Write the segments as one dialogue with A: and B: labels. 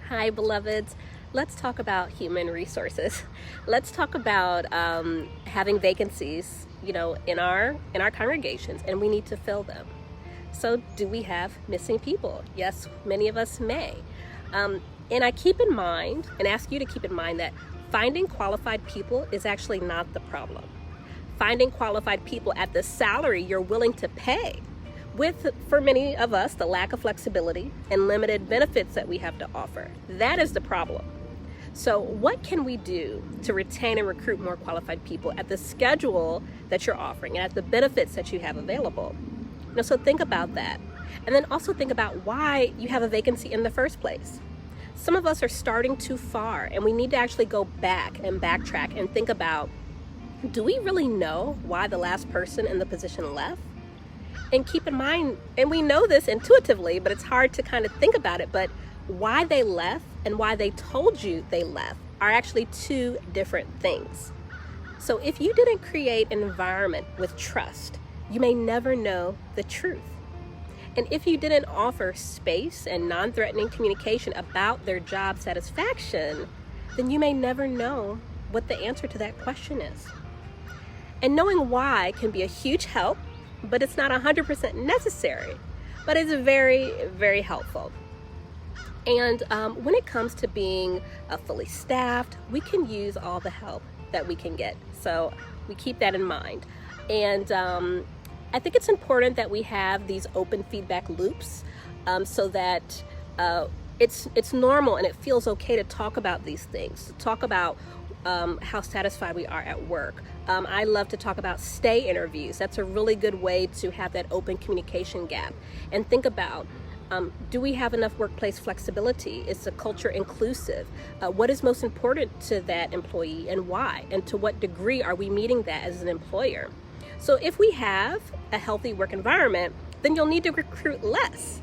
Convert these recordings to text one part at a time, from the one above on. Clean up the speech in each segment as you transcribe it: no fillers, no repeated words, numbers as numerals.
A: Hi, beloveds. Let's talk about human resources. Let's talk about having vacancies, in our congregations, and we need to fill them. So, do we have missing people? Yes, many of us may. And I keep in mind, and ask you to keep in mind, that finding qualified people is actually not the problem. Finding qualified people at the salary you're willing to pay, with, for many of us, the lack of flexibility and limited benefits that we have to offer. That is the problem. So what can we do to retain and recruit more qualified people at the schedule that you're offering and at the benefits that you have available? So think about that. And then also think about why you have a vacancy in the first place. Some of us are starting too far, and we need to actually go back and backtrack and think about, do we really know why the last person in the position left? And keep in mind, and we know this intuitively, but it's hard to kind of think about it, but why they left and why they told you they left are actually two different things. So if you didn't create an environment with trust, you may never know the truth. And if you didn't offer space and non-threatening communication about their job satisfaction, then you may never know what the answer to that question is. And knowing why can be a huge help, but it's not 100% necessary, but it's very, very helpful. And when it comes to being fully staffed, we can use all the help that we can get. So we keep that in mind. And I think it's important that we have these open feedback loops so that it's normal and it feels okay to talk about these things, to talk about how satisfied we are at work. I love to talk about stay interviews. That's a really good way to have that open communication gap. And think about, do we have enough workplace flexibility? Is the culture inclusive? What is most important to that employee and why? And to what degree are we meeting that as an employer? So if we have a healthy work environment, then you'll need to recruit less.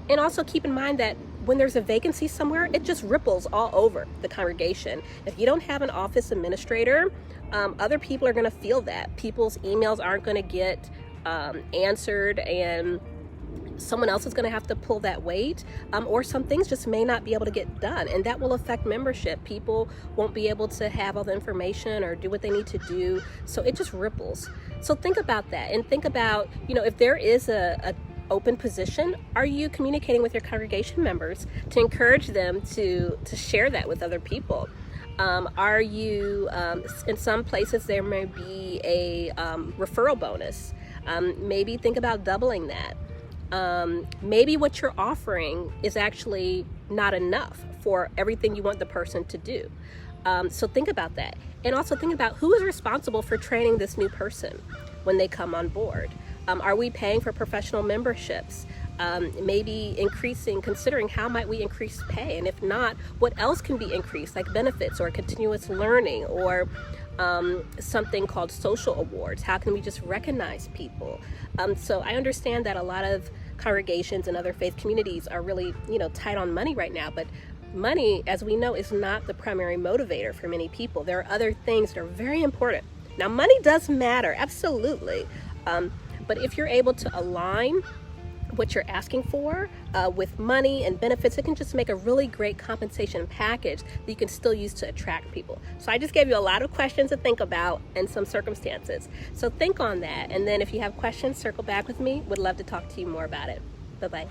A: And also keep in mind that when there's a vacancy somewhere, it just ripples all over the congregation. If you don't have an office administrator, other people are going to feel that. People's emails aren't going to get answered, and someone else is going to have to pull that weight, or some things just may not be able to get done, and that will affect membership. People won't be able to have all the information or do what they need to do, so it just ripples. So think about that, and think about, if there is a open position, are you communicating with your congregation members to encourage them to share that with other people? Are you, in some places there may be a referral bonus. Maybe think about doubling that. Maybe what you're offering is actually not enough for everything you want the person to do. So think about that. And also think about who is responsible for training this new person when they come on board. Are we paying for professional memberships? Maybe considering how might we increase pay? And if not, what else can be increased, like benefits or continuous learning or something called social awards? How can we just recognize people? So I understand that a lot of congregations and other faith communities are really, tight on money right now, but money, as we know, is not the primary motivator for many people. There are other things that are very important. Now, money does matter, absolutely. But if you're able to align what you're asking for with money and benefits, it can just make a really great compensation package that you can still use to attract people. So I just gave you a lot of questions to think about and some circumstances. So think on that. And then if you have questions, circle back with me. Would love to talk to you more about it. Bye-bye.